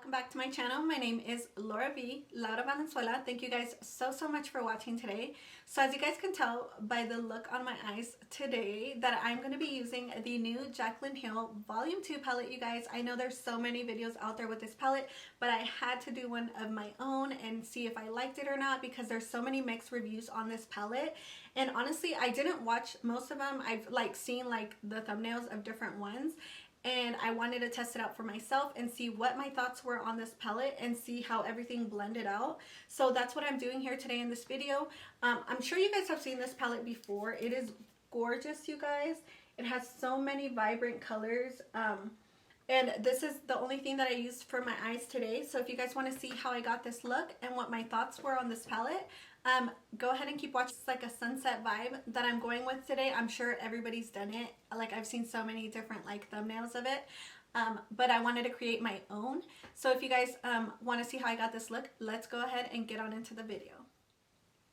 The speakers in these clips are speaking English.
welcome back to my channel. My name is Laura Laura Valenzuela. Thank you guys so much for watching today. So as you guys can tell by the look on my eyes today that I'm going to be using the new Jaclyn Hill Volume 2 palette, you guys. I know there's so many videos out there with this palette, but I had to do one of my own and see if I liked it or not because there's so many mixed reviews on this palette. And honestly, I didn't watch most of them. I've seen the thumbnails of different ones, and I wanted to test it out for myself and see what my thoughts were on this palette and see how everything blended out. So that's what I'm doing here today in this video. I'm sure you guys have seen this palette before. It is gorgeous, you guys. It has so many vibrant colors. And this is the only thing that I used for my eyes today. So if you guys want to see how I got this look and what my thoughts were on this palette, go ahead and keep watching. It's like a sunset vibe that I'm going with today. I'm sure everybody's done it. I've seen so many different thumbnails of it. But I wanted to create my own. So if you guys want to see how I got this look, let's go ahead and get on into the video.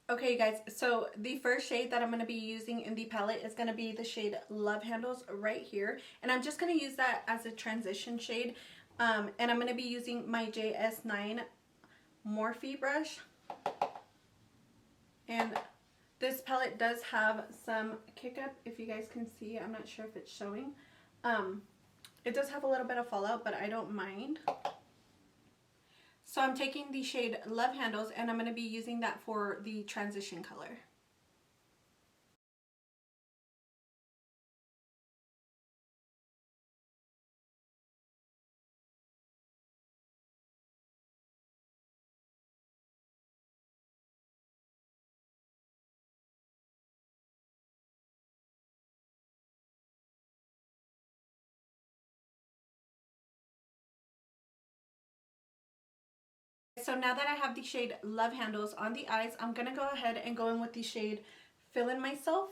Okay, you guys, so the first shade that I'm going to be using in the palette is going to be the shade Love Handles right here. And I'm just going to use that as a transition shade. And I'm going to be using my JS9 Morphe brush. And this palette does have some kick up, if you guys can see. I'm not sure if it's showing. It does have a little bit of fallout, but I don't mind. So I'm taking the shade Love Handles and I'm going to be using that for the transition color. So now that I have the shade Love Handles on the eyes, I'm going to go ahead and go in with the shade Feeling Myself.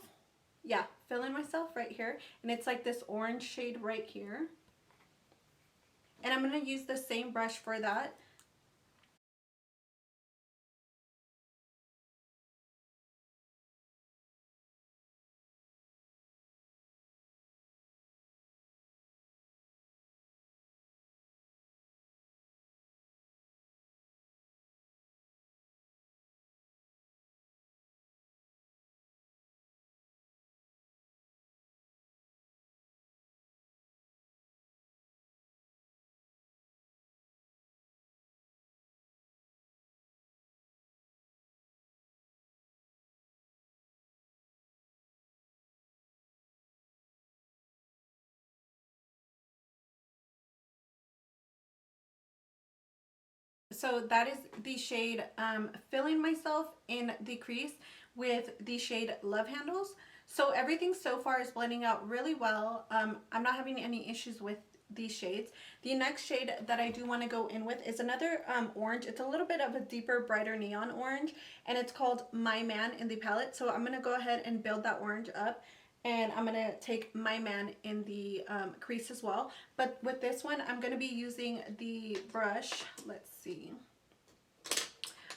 Yeah, Feeling Myself right here. And it's like this orange shade right here. And I'm going to use the same brush for that. So that is the shade Feeling Myself in the crease with the shade Love Handles. So everything so far is blending out really well. I'm not having any issues with these shades. The next shade that I do want to go in with is another orange. It's a little bit of a deeper, brighter neon orange, and it's called My Man in the palette. So I'm going to go ahead and build that orange up. And I'm going to take My Man in the crease as well. But with this one, I'm going to be using the brush. Let's see.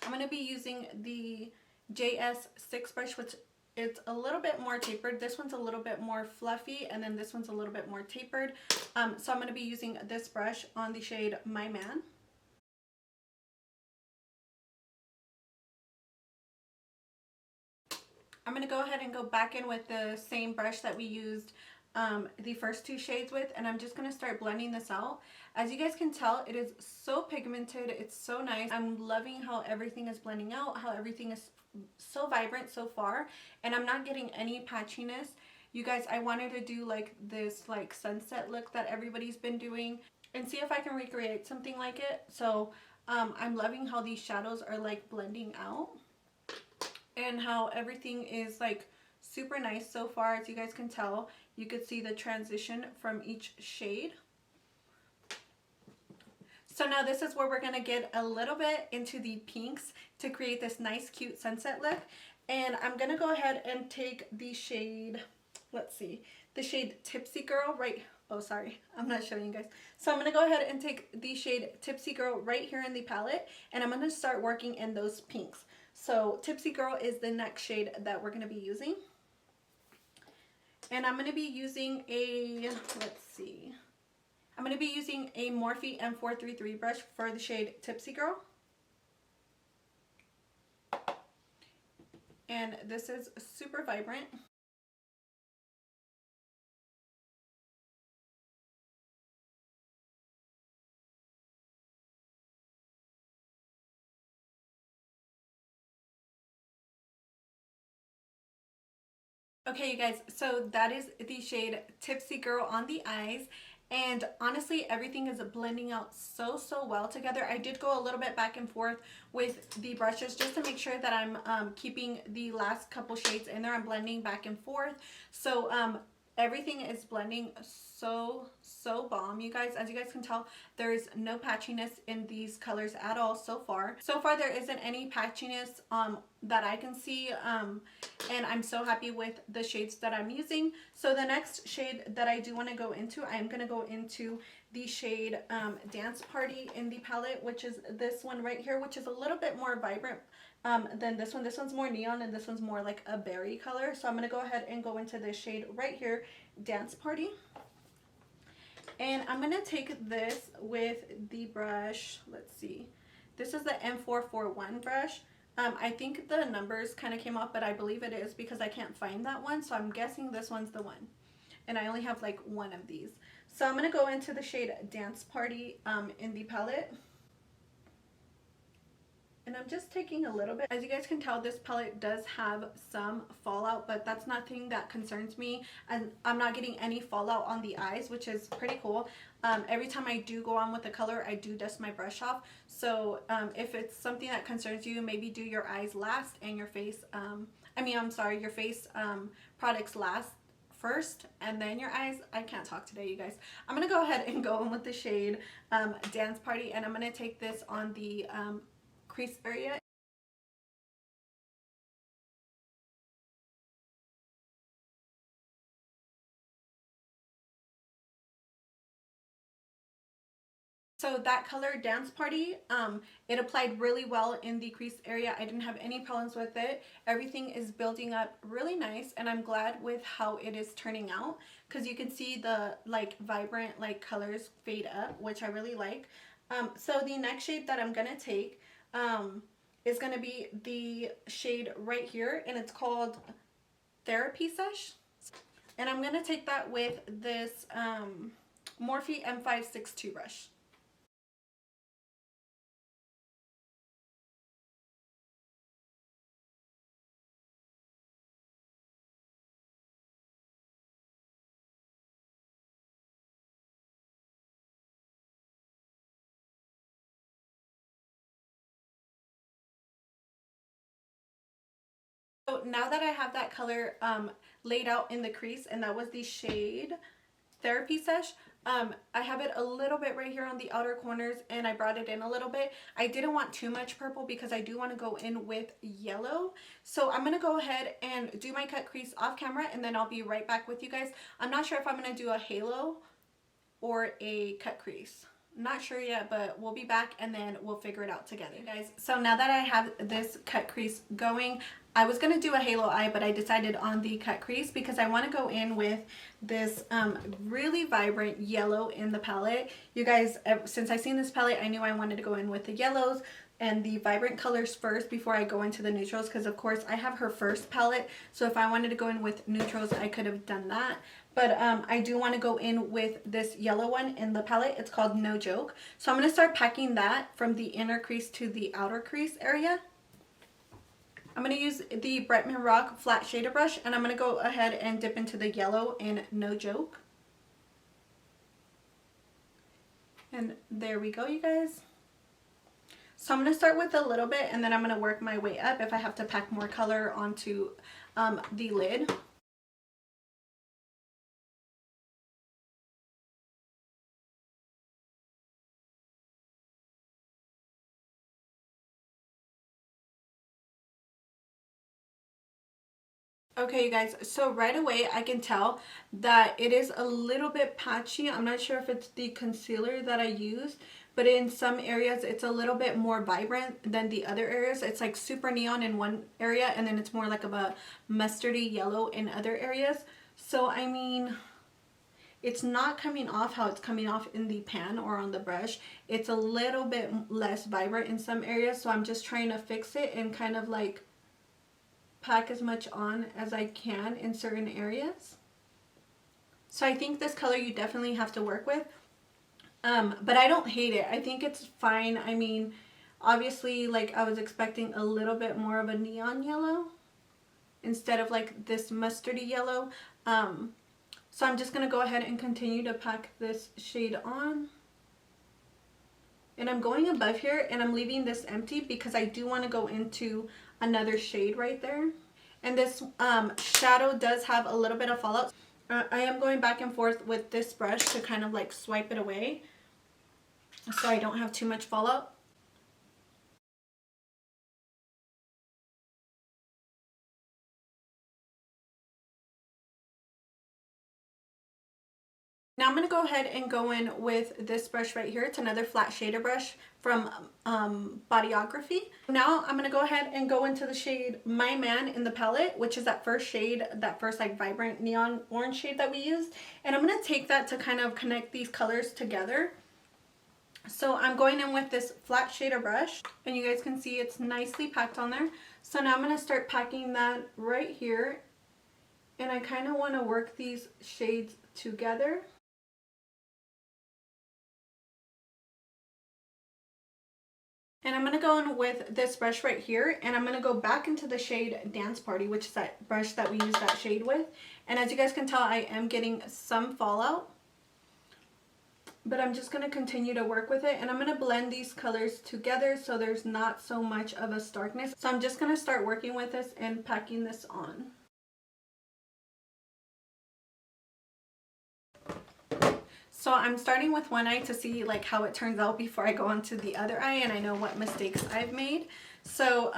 I'm going to be using the JS6 brush, which it's a little bit more tapered. This one's a little bit more fluffy, and then this one's a little bit more tapered. So I'm going to be using this brush on the shade My Man. I'm going to go ahead and go back in with the same brush that we used the first two shades with, and I'm just going to start blending this out. As you guys can tell, it is so pigmented. It's so nice. I'm loving how everything is blending out, how everything is so vibrant so far, and I'm not getting any patchiness. You guys, I wanted to do this sunset look that everybody's been doing and see if I can recreate something like it. So I'm loving how these shadows are blending out, and how everything is super nice so far. As you guys can tell, you could see the transition from each shade. So now this is where we're going to get a little bit into the pinks to create this nice cute sunset look. And I'm going to go ahead and take the shade, let's see, the shade Tipsy Girl right, oh sorry, I'm not showing you guys. So I'm going to go ahead and take the shade Tipsy Girl right here in the palette, and I'm going to start working in those pinks. So Tipsy Girl is the next shade that we're going to be using. And I'm going to be using a, let's see, I'm going to be using a Morphe M433 brush for the shade Tipsy Girl. And this is super vibrant. Okay, you guys, so that is the shade Tipsy Girl on the eyes. And honestly, everything is blending out so well together. I did go a little bit back and forth with the brushes just to make sure that I'm keeping the last couple shades in there. I'm blending back and forth. So everything is blending so bomb, you guys. As you guys can tell, there's no patchiness in these colors at all so far. There isn't any patchiness that I can see, and I'm so happy with the shades that I'm using. So the next shade that I do want to go into, I'm going to go into the shade Dance Party in the palette, which is this one right here, which is a little bit more vibrant than this one. This one's more neon and this one's more like a berry color. So I'm going to go ahead and go into this shade right here, Dance Party. And I'm going to take this with the brush, let's see. This is the M441 brush. I think the numbers kind of came off, but I believe it is because I can't find that one. So I'm guessing this one's the one. And I only have like one of these. So I'm going to go into the shade Dance Party in the palette. And I'm just taking a little bit. As you guys can tell, this palette does have some fallout, but that's nothing that concerns me. And I'm not getting any fallout on the eyes, which is pretty cool. Every time I do go on with a color, I do dust my brush off. So if it's something that concerns you, maybe do your eyes last and your face, your face products last first and then your eyes. I can't talk today, you guys. I'm gonna go ahead and go in with the shade Dance Party, and I'm gonna take this on the crease area. So that color Dance Party, it applied really well in the crease area. I didn't have any problems with it. Everything is building up really nice, and I'm glad with how it is turning out, because you can see the like vibrant like colors fade up, which I really like. So the next shade that I'm gonna take is gonna be the shade right here, and it's called Therapy Sesh. And I'm gonna take that with this Morphe M562 brush. So now that I have that color laid out in the crease, and that was the shade Therapy Sesh, I have it a little bit right here on the outer corners, and I brought it in a little bit. I didn't want too much purple because I do want to go in with yellow. So I'm going to go ahead and do my cut crease off camera, and then I'll be right back with you guys. I'm not sure if I'm going to do a halo or a cut crease. Not sure yet, but we'll be back and then we'll figure it out together, guys. So now that I have this cut crease going, I was going to do a halo eye, but I decided on the cut crease because I want to go in with this really vibrant yellow in the palette. You guys, since I seen this palette, I knew I wanted to go in with the yellows and the vibrant colors first before I go into the neutrals, because of course I have her first palette, so if I wanted to go in with neutrals I could have done that. But I do want to go in with this yellow one in the palette. It's called No Joke. So I'm going to start packing that from the inner crease to the outer crease area. I'm going to use the Bretman Rock flat shader brush, and I'm going to go ahead and dip into the yellow in No Joke. And there we go, you guys. So I'm going to start with a little bit, and then I'm going to work my way up if I have to pack more color onto the lid. Okay, you guys, so right away I can tell that it is a little bit patchy. I'm not sure if it's the concealer that I used, but in some areas it's a little bit more vibrant than the other areas. It's like super neon in one area, and then it's more like of a mustardy yellow in other areas. So I mean, it's not coming off how it's coming off in the pan or on the brush. It's a little bit less vibrant in some areas, so I'm just trying to fix it and kind of like pack as much on as I can in certain areas. So I think this color you definitely have to work with. But I don't hate it. I think it's fine. I mean, obviously, like, I was expecting a little bit more of a neon yellow instead of like this mustardy yellow. So I'm just going to go ahead and continue to pack this shade on. And I'm going above here and I'm leaving this empty because I do want to go into another shade right there. And this shadow does have a little bit of fallout. I am going back and forth with this brush to kind of like swipe it away so I don't have too much fallout. Now I'm going to go ahead and go in with this brush right here. It's another flat shader brush from Bodyography. Now I'm going to go ahead and go into the shade My Man in the palette, which is that first shade, that first like vibrant neon orange shade that we used. And I'm going to take that to kind of connect these colors together. So I'm going in with this flat shader brush and you guys can see it's nicely packed on there. So now I'm going to start packing that right here. And I kind of want to work these shades together. And I'm going to go in with this brush right here and I'm going to go back into the shade Dance Party, which is that brush that we used that shade with. And as you guys can tell, I am getting some fallout, but I'm just going to continue to work with it and I'm going to blend these colors together so there's not so much of a starkness. So I'm just going to start working with this and packing this on. So I'm starting with one eye to see like how it turns out before I go on to the other eye and I know what mistakes I've made. So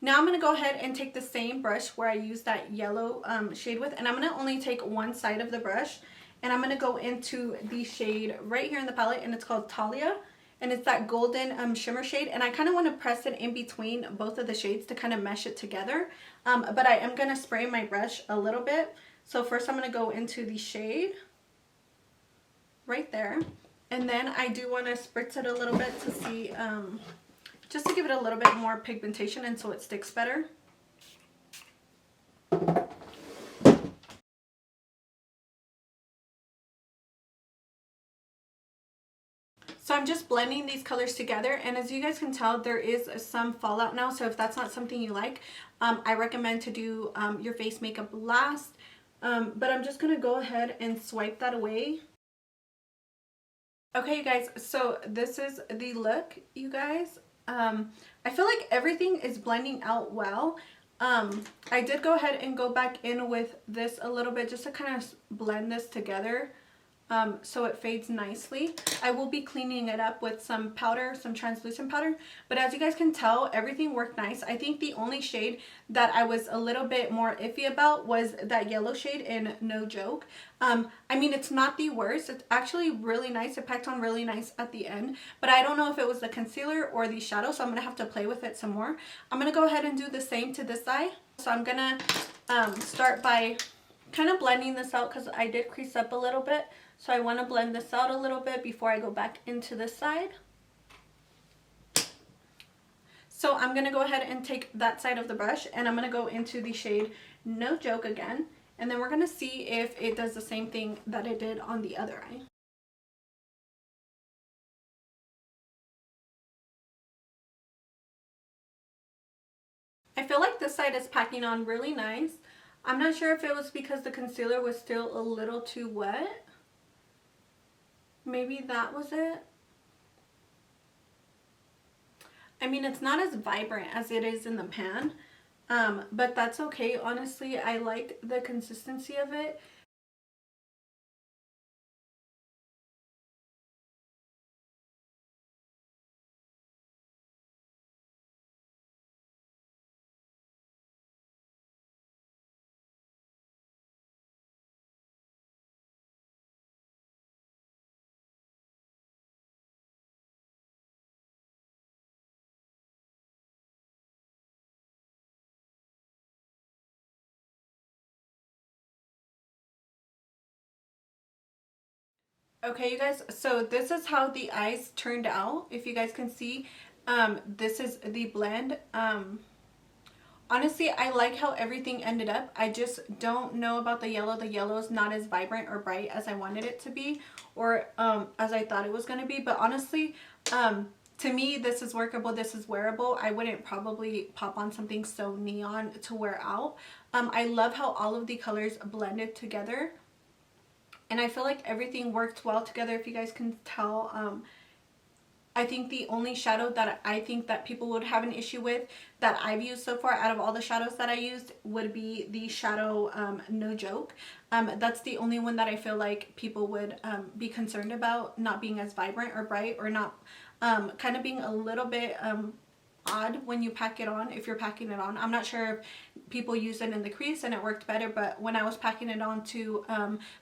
now I'm going to go ahead and take the same brush where I used that yellow shade with, and I'm going to only take one side of the brush and I'm going to go into the shade right here in the palette, and it's called Talia, and it's that golden shimmer shade, and I kind of want to press it in between both of the shades to kind of mesh it together. But I am going to spray my brush a little bit. So first I'm going to go into the shade right there, and then I do want to spritz it a little bit to see just to give it a little bit more pigmentation and so it sticks better. So I'm just blending these colors together, and as you guys can tell, there is some fallout now, so if that's not something you like, I recommend to do your face makeup last, but I'm just going to go ahead and swipe that away. Okay, you guys, so this is the look, you guys. I feel like everything is blending out well. I did go ahead and go back in with this a little bit just to kind of blend this together so it fades nicely. I will be cleaning it up with some powder, some translucent powder, but as you guys can tell, everything worked nice. I think the only shade that I was a little bit more iffy about was that yellow shade in No Joke. I mean, it's not the worst. It's actually really nice. It packed on really nice at the end, but I don't know if it was the concealer or the shadow, so I'm going to have to play with it some more. I'm going to go ahead and do the same to this eye. So I'm going to start by kind of blending this out because I did crease up a little bit. So I want to blend this out a little bit before I go back into this side. So I'm going to go ahead and take that side of the brush and I'm going to go into the shade No Joke again. And then we're going to see if it does the same thing that it did on the other eye. I feel like this side is packing on really nice. I'm not sure if it was because the concealer was still a little too wet. Maybe that was it. I mean, it's not as vibrant as it is in the pan, but that's okay. Honestly, I like the consistency of it. Okay, you guys, so this is how the eyes turned out. If you guys can see, this is the blend. Honestly, I like how everything ended up. I just don't know about the yellow. The yellow is not as vibrant or bright as I wanted it to be, or as I thought it was going to be. But honestly, to me, this is workable. This is wearable. I wouldn't probably pop on something so neon to wear out. I love how all of the colors blended together. And I feel like everything worked well together. If you guys can tell, I think the only shadow that I think that people would have an issue with that I've used so far out of all the shadows that I used would be the shadow No Joke. That's the only one that I feel like people would be concerned about not being as vibrant or bright, or not kind of being a little bit odd when you pack it on, if you're packing it on. I'm not sure if people use it in the crease and it worked better, but when I was packing it on to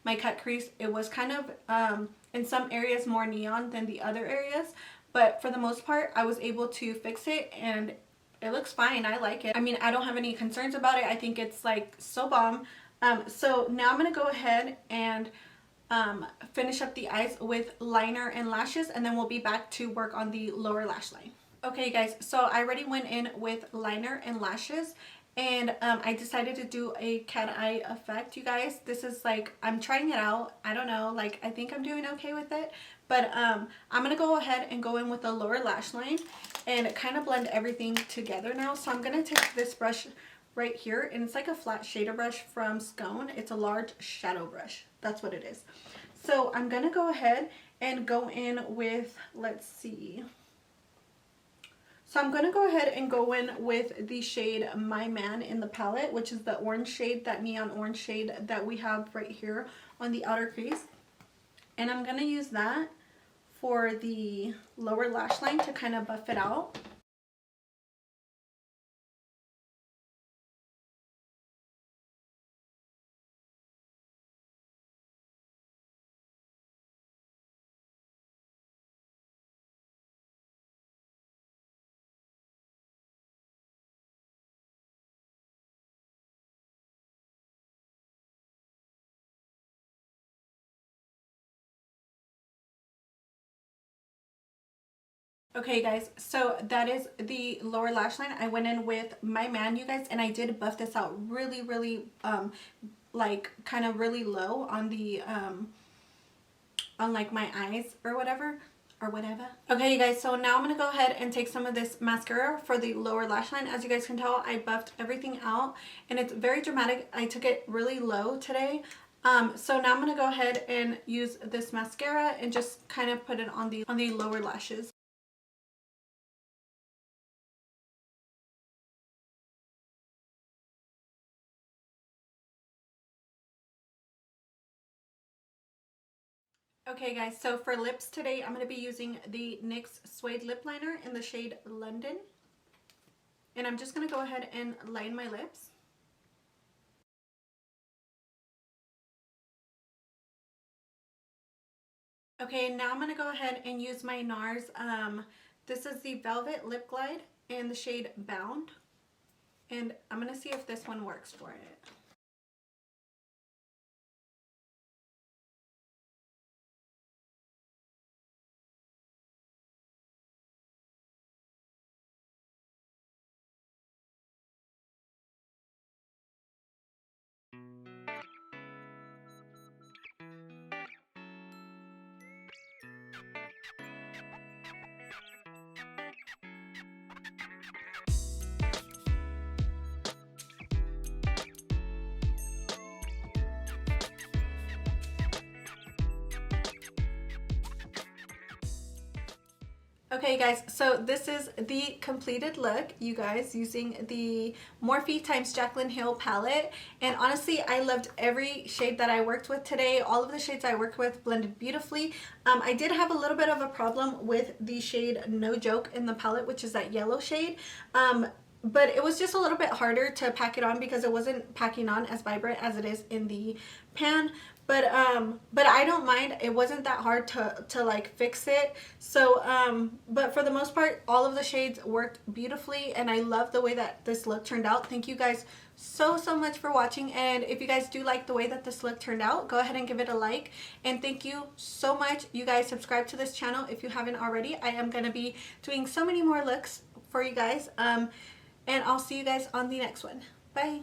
my cut crease, it was kind of in some areas more neon than the other areas. But for the most part, I was able to fix it and it looks fine. I like it. I mean, I don't have any concerns about it. I think it's like so bomb. So now I'm going to go ahead and finish up the eyes with liner and lashes, and then we'll be back to work on the lower lash line. Okay guys, so I already went in with liner and lashes, and I decided to do a cat eye effect, you guys. This is like, I'm trying it out. I don't know, like, I think I'm doing okay with it. But I'm going to go ahead and go in with the lower lash line and kind of blend everything together now. So I'm going to take this brush right here, and it's like a flat shader brush from Scone. It's a large shadow brush. That's what it is. So I'm going to go ahead and go in with, let's see. So I'm going to go ahead and go in with the shade My Man in the palette, which is the orange shade, that neon orange shade that we have right here on the outer crease. And I'm going to use that for the lower lash line to kind of buff it out. Okay guys, so that is the lower lash line. I went in with My Man, you guys, and I did buff this out really like kind of really low on the on like my eyes or whatever. Okay you guys, so now I'm going to go ahead and take some of this mascara for the lower lash line. As you guys can tell, I buffed everything out and it's very dramatic. I took it really low today. So now I'm going to go ahead and use this mascara and just kind of put it on the lower lashes. Okay guys, so for lips today, I'm going to be using the NYX Suede Lip Liner in the shade London. And I'm just going to go ahead and line my lips. Okay, now I'm going to go ahead and use my NARS. This is the Velvet Lip Glide in the shade Bound. And I'm going to see if this one works for it. Okay guys, so this is the completed look, you guys, using the Morphe times Jaclyn Hill palette. And honestly, I loved every shade that I worked with today. All of the shades I worked with blended beautifully. I did have a little bit of a problem with the shade No Joke in the palette, which is that yellow shade. But it was just a little bit harder to pack it on because it wasn't packing on as vibrant as it is in the pan. but I don't mind. It wasn't that hard to like fix it. So but for the most part, all of the shades worked beautifully, and I love the way that this look turned out. Thank you guys so much for watching, and if you guys do like the way that this look turned out, go ahead and give it a like. And thank you so much. You guys subscribe to this channel if you haven't already. I am gonna be doing so many more looks for you guys, and I'll see you guys on the next one. Bye.